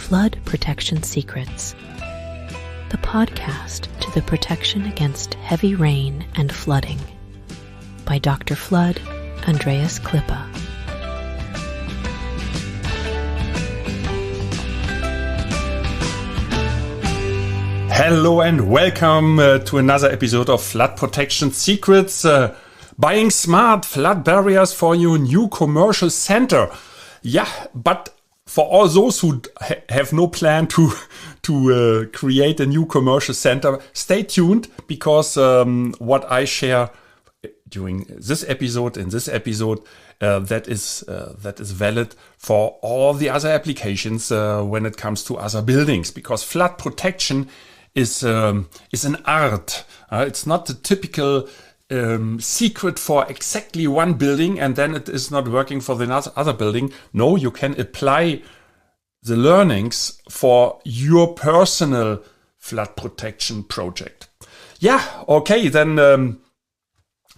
Flood Protection Secrets, the podcast to the protection against heavy rain and flooding, by Dr. Flood, Andreas Klippa. Hello and welcome to another episode of Flood Protection Secrets. Buying smart flood barriers for your new commercial center. Yeah, but for all those who have no plan to create a new commercial center, stay tuned, because what I share during this episode, that is valid for all the other applications when it comes to other buildings, because flood protection is an art. It's not the typical secret for exactly one building and then it is not working for the other building. No, you can apply the learnings for your personal flood protection project. Yeah, okay, then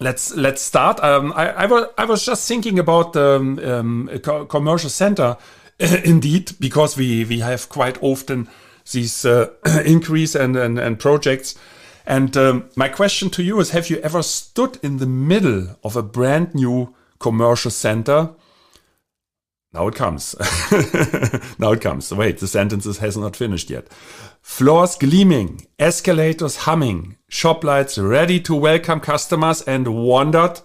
let's start. I was just thinking about a commercial center, indeed, because we have quite often these increase and projects. And my question to you is, have you ever stood in the middle of a brand new commercial center? Now it comes. Wait, the sentence has not finished yet. Floors gleaming, escalators humming, shop lights ready to welcome customers, and wondered,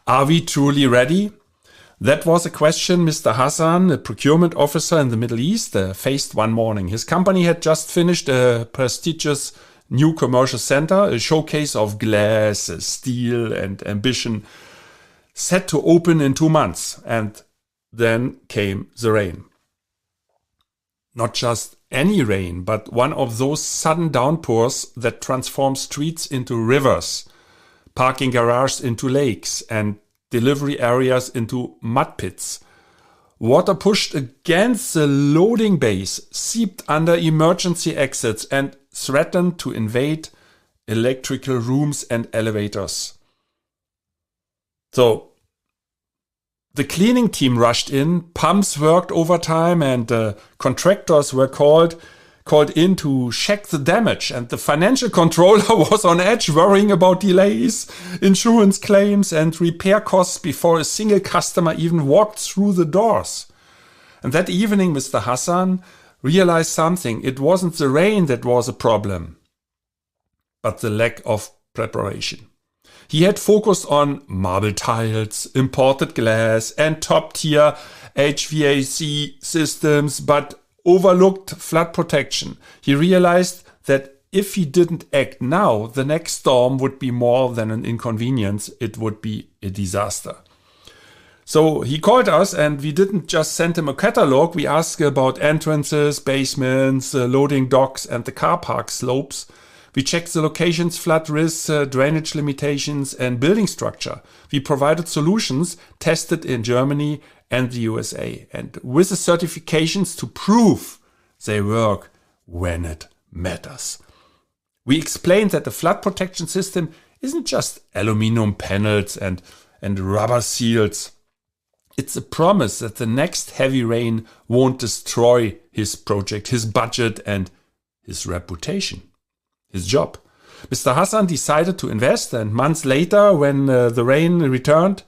are we truly ready? That was a question Mr. Hassan, a procurement officer in the Middle East, faced one morning. His company had just finished a prestigious new commercial center, a showcase of glass, steel, and ambition, set to open in 2 months. And then came the rain. Not just any rain, but one of those sudden downpours that transform streets into rivers, parking garages into lakes, and delivery areas into mud pits. Water pushed against the loading bays, seeped under emergency exits, and threatened to invade electrical rooms and elevators. So the cleaning team rushed in, pumps worked overtime, and contractors were called in to check the damage. And the financial controller was on edge, worrying about delays, insurance claims, and repair costs before a single customer even walked through the doors. And that evening, Mr. Hassan realized something. It wasn't the rain that was a problem, but the lack of preparation. He had focused on marble tiles, imported glass, and top-tier HVAC systems, but overlooked flood protection. He realized that if he didn't act now, the next storm would be more than an inconvenience. It would be a disaster. So he called us, and we didn't just send him a catalog. We asked about entrances, basements, loading docks, and the car park slopes. We checked the location's flood risks, drainage limitations, and building structure. We provided solutions tested in Germany and the USA, and with the certifications to prove they work when it matters. We explained that the flood protection system isn't just aluminum panels and rubber seals. It's a promise that the next heavy rain won't destroy his project, his budget, and his reputation, his job. Mr. Hassan decided to invest, and months later, when the rain returned,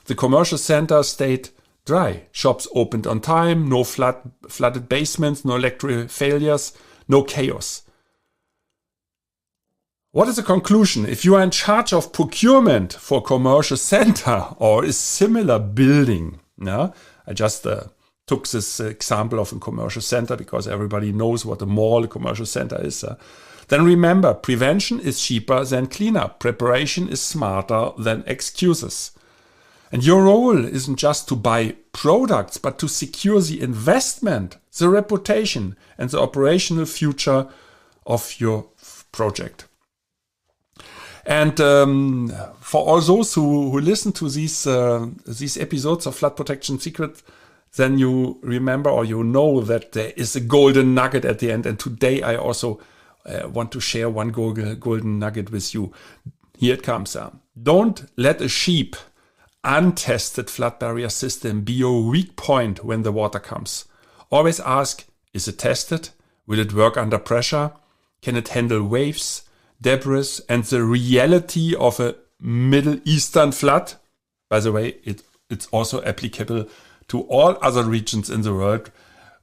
the commercial center stayed dry. Shops opened on time, no flooded basements, no electric failures, no chaos. What is the conclusion? If you are in charge of procurement for a commercial center or a similar building, I just took this example of a commercial center because everybody knows what a mall, a commercial center is. Then remember, prevention is cheaper than cleanup. Preparation is smarter than excuses. And your role isn't just to buy products, but to secure the investment, the reputation, and the operational future of your project. And for all those who listen to these episodes of Flood Protection Secret, then you remember or you know that there is a golden nugget at the end. And today I also want to share one golden nugget with you. Here it comes. Don't let a cheap, untested flood barrier system be your weak point when the water comes. Always ask, Is it tested? Will it work under pressure? Can it handle waves, debris, and the reality of a Middle Eastern flood? By the way, it's also applicable to all other regions in the world,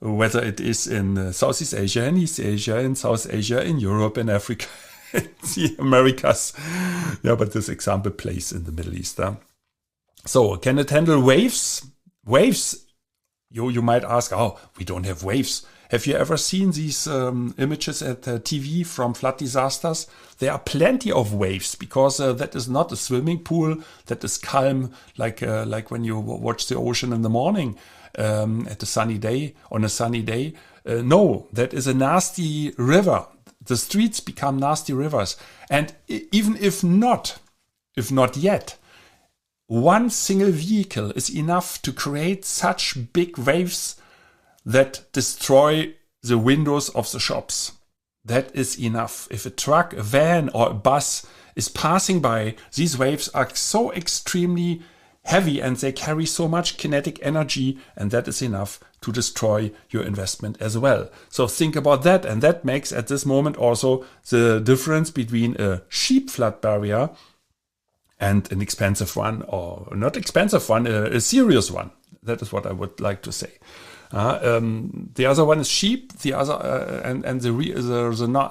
whether it is in Southeast Asia, in East Asia, in South Asia, in Europe, in Africa, in the Americas. Yeah, but this example plays in the Middle East. So, can it handle waves? Waves, you might ask, oh, we don't have waves. Have you ever seen these images at TV from flood disasters? There are plenty of waves because that is not a swimming pool that is calm like when you watch the ocean in the morning at a sunny day, on a sunny day. No, that is a nasty river. The streets become nasty rivers. And even if not yet, one single vehicle is enough to create such big waves that destroy the windows of the shops. That is enough. If a truck, a van, or a bus is passing by, these waves are so extremely heavy and they carry so much kinetic energy, and that is enough to destroy your investment as well. So think about that, and that makes at this moment also the difference between a cheap flood barrier and an expensive one, or not expensive one, a serious one. That is what I would like to say. The other one is cheap. The other and the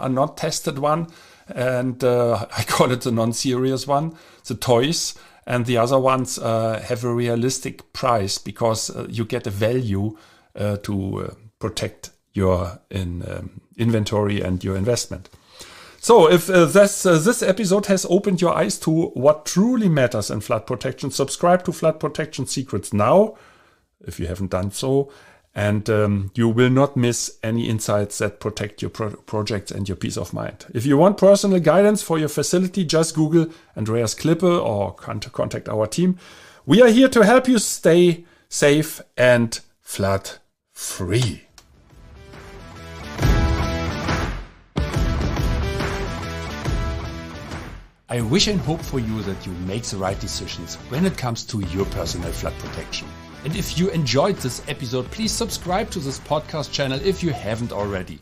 not tested one, and I call it the non-serious one, the toys. And the other ones have a realistic price because you get a value to protect your inventory and your investment. So if this episode has opened your eyes to what truly matters in flood protection, subscribe to Flood Protection Secrets now, if you haven't done so. And you will not miss any insights that protect your projects and your peace of mind. If you want personal guidance for your facility, just Google Andreas Klippe or contact our team. We are here to help you stay safe and flood free. I wish and hope for you that you make the right decisions when it comes to your personal flood protection. And if you enjoyed this episode, please subscribe to this podcast channel if you haven't already.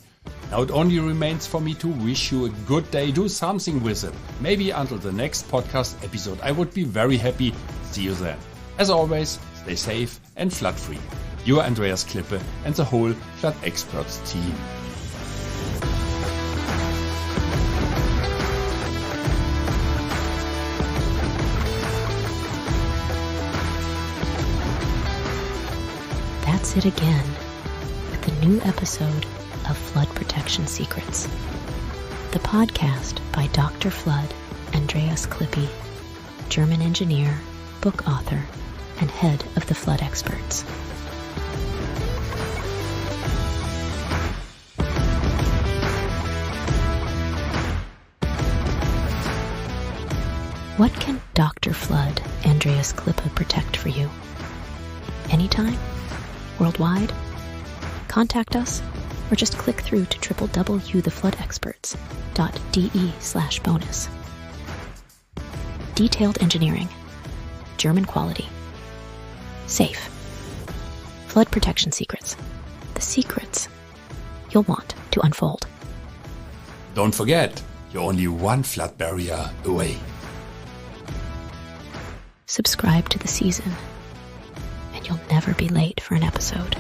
Now it only remains for me to wish you a good day. Do something with it. Maybe until the next podcast episode. I would be very happy. See you then. As always, stay safe and flood free. Your Andreas Klippe and the whole Flood Experts team. That's it again with the new episode of Flood Protection Secrets, the podcast by Dr. Flood Andreas Klippe, German engineer, book author, and head of the Flood Experts. What can Dr. Flood Andreas Klippe protect for you? Anytime? Worldwide? Contact us or just click through to www.floodexperts.de/bonus. Detailed engineering, German quality, safe. Flood Protection Secrets. The secrets you'll want to unfold. Don't forget, you're only one flood barrier away. Subscribe to the season, and you'll never be late for an episode.